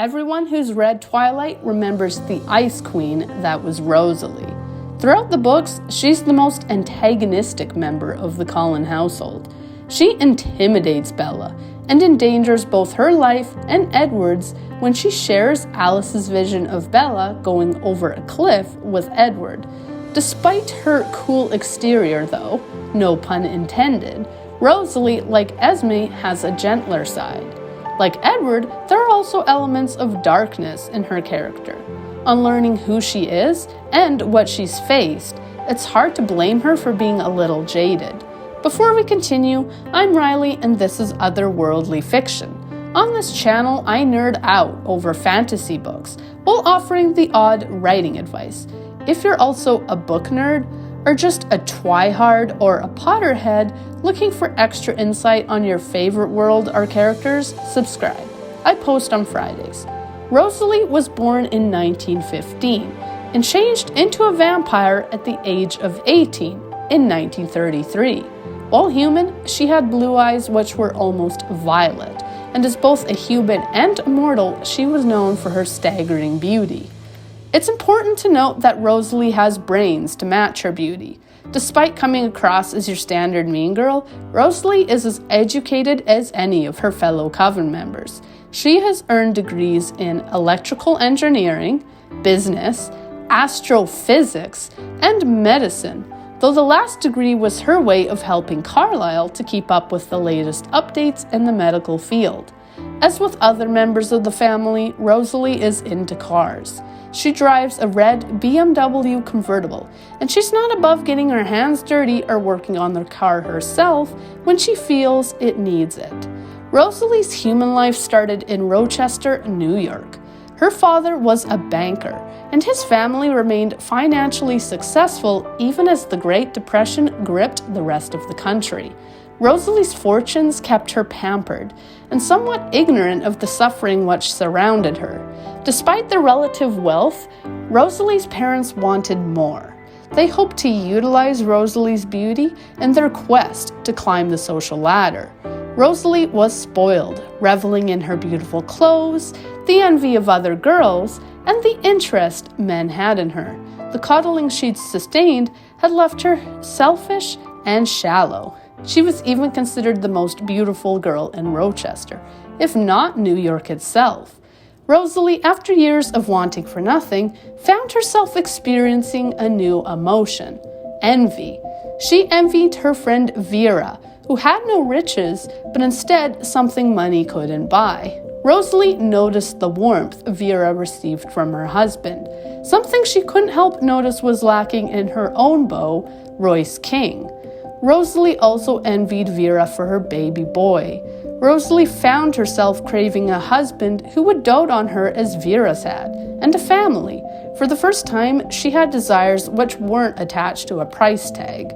Everyone who's read Twilight remembers the Ice Queen that was Rosalie. Throughout the books, she's the most antagonistic member of the Cullen household. She intimidates Bella and endangers both her life and Edward's when she shares Alice's vision of Bella going over a cliff with Edward. Despite her cool exterior though, no pun intended, Rosalie, like Esme, has a gentler side. Like Edward, there are also elements of darkness in her character. On learning who she is and what she's faced, it's hard to blame her for being a little jaded. Before we continue, I'm Riley and this is Otherworldly Fiction. On this channel, I nerd out over fantasy books while offering the odd writing advice. If you're also a book nerd, or just a twihard or a Potterhead looking for extra insight on your favorite world or characters, subscribe. I post on Fridays. Rosalie was born in 1915 and changed into a vampire at the age of 18 in 1933. While human, she had blue eyes which were almost violet, and as both a human and a mortal, she was known for her staggering beauty. It's important to note that Rosalie has brains to match her beauty. Despite coming across as your standard mean girl, Rosalie is as educated as any of her fellow coven members. She has earned degrees in electrical engineering, business, astrophysics, and medicine, though the last degree was her way of helping Carlisle to keep up with the latest updates in the medical field. As with other members of the family, Rosalie is into cars. She drives a red BMW convertible, and she's not above getting her hands dirty or working on the car herself when she feels it needs it. Rosalie's human life started in Rochester, New York. Her father was a banker, and his family remained financially successful even as the Great Depression gripped the rest of the country. Rosalie's fortunes kept her pampered and somewhat ignorant of the suffering which surrounded her. Despite their relative wealth, Rosalie's parents wanted more. They hoped to utilize Rosalie's beauty in their quest to climb the social ladder. Rosalie was spoiled, reveling in her beautiful clothes, the envy of other girls, and the interest men had in her. The coddling she'd sustained had left her selfish and shallow. She was even considered the most beautiful girl in Rochester, if not New York itself. Rosalie, after years of wanting for nothing, found herself experiencing a new emotion: envy. She envied her friend Vera, who had no riches, but instead something money couldn't buy. Rosalie noticed the warmth Vera received from her husband. Something she couldn't help notice was lacking in her own beau, Royce King. Rosalie also envied Vera for her baby boy. Rosalie found herself craving a husband who would dote on her as Vera's had, and a family. For the first time, she had desires which weren't attached to a price tag.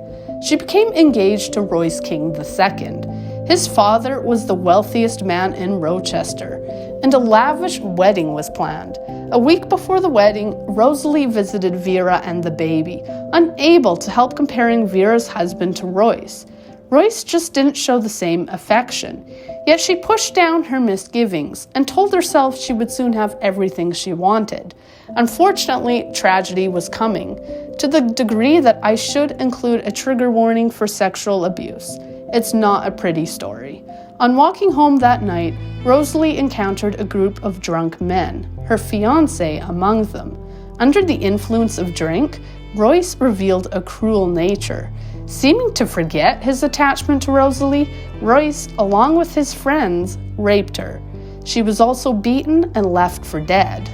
She became engaged to Royce King II. His father was the wealthiest man in Rochester, and a lavish wedding was planned. A week before the wedding, Rosalie visited Vera and the baby, unable to help comparing Vera's husband to Royce. Royce just didn't show the same affection. Yet she pushed down her misgivings and told herself she would soon have everything she wanted. Unfortunately, tragedy was coming, to the degree that I should include a trigger warning for sexual abuse. It's not a pretty story. On walking home that night, Rosalie encountered a group of drunk men, her fiancé among them. Under the influence of drink, Royce revealed a cruel nature. Seeming to forget his attachment to Rosalie, Royce, along with his friends, raped her. She was also beaten and left for dead.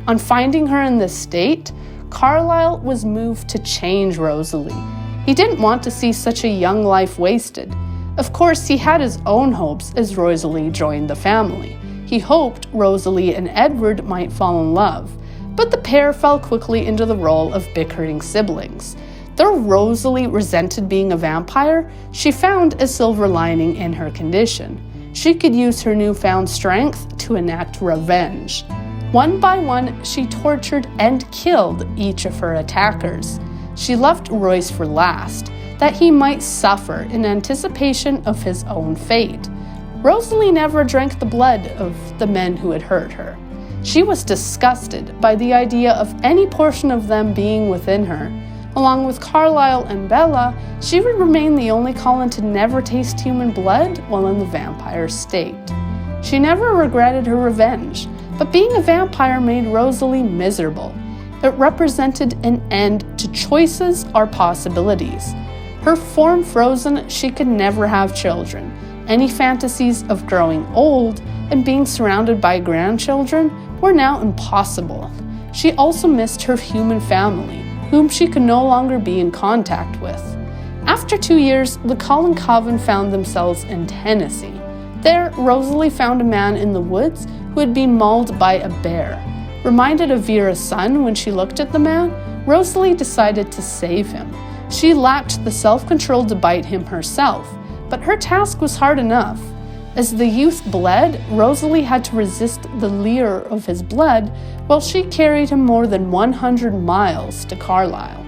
On finding her in this state, Carlisle was moved to change Rosalie. He didn't want to see such a young life wasted. Of course, he had his own hopes as Rosalie joined the family. He hoped Rosalie and Edward might fall in love, but the pair fell quickly into the role of bickering siblings. Though Rosalie resented being a vampire, she found a silver lining in her condition. She could use her newfound strength to enact revenge. One by one, she tortured and killed each of her attackers. She left Royce for last, that he might suffer in anticipation of his own fate. Rosalie never drank the blood of the men who had hurt her. She was disgusted by the idea of any portion of them being within her. Along with Carlisle and Bella, she would remain the only Cullen to never taste human blood while in the vampire state. She never regretted her revenge, but being a vampire made Rosalie miserable. It represented an end to choices or possibilities. Her form frozen, she could never have children. Any fantasies of growing old and being surrounded by grandchildren were now impossible. She also missed her human family, whom she could no longer be in contact with. After 2 years, the Cullen coven found themselves in Tennessee. There, Rosalie found a man in the woods who had been mauled by a bear. Reminded of Vera's son when she looked at the man, Rosalie decided to save him. She lacked the self-control to bite him herself, but her task was hard enough. As the youth bled, Rosalie had to resist the lure of his blood while she carried him more than 100 miles to Carlisle.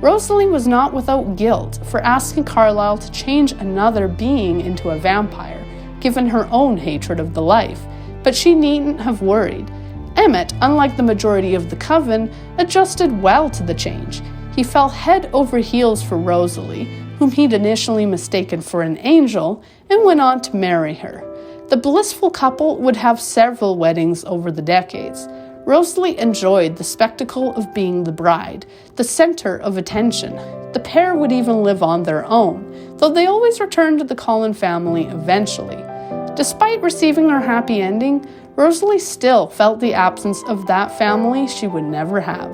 Rosalie was not without guilt for asking Carlisle to change another being into a vampire, given her own hatred of the life, but she needn't have worried. Emmett, unlike the majority of the coven, adjusted well to the change. He fell head over heels for Rosalie, whom he'd initially mistaken for an angel, and went on to marry her. The blissful couple would have several weddings over the decades. Rosalie enjoyed the spectacle of being the bride, the center of attention. The pair would even live on their own, though they always returned to the Cullen family eventually. Despite receiving her happy ending, Rosalie still felt the absence of that family she would never have.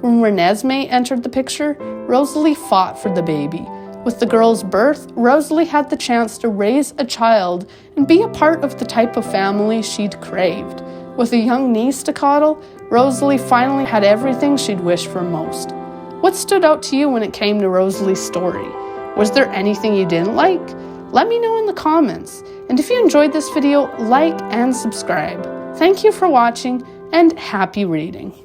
When Renesmee entered the picture, Rosalie fought for the baby. With the girl's birth, Rosalie had the chance to raise a child and be a part of the type of family she'd craved. With a young niece to coddle, Rosalie finally had everything she'd wished for most. What stood out to you when it came to Rosalie's story? Was there anything you didn't like? Let me know in the comments. And if you enjoyed this video, like and subscribe. Thank you for watching, and happy reading.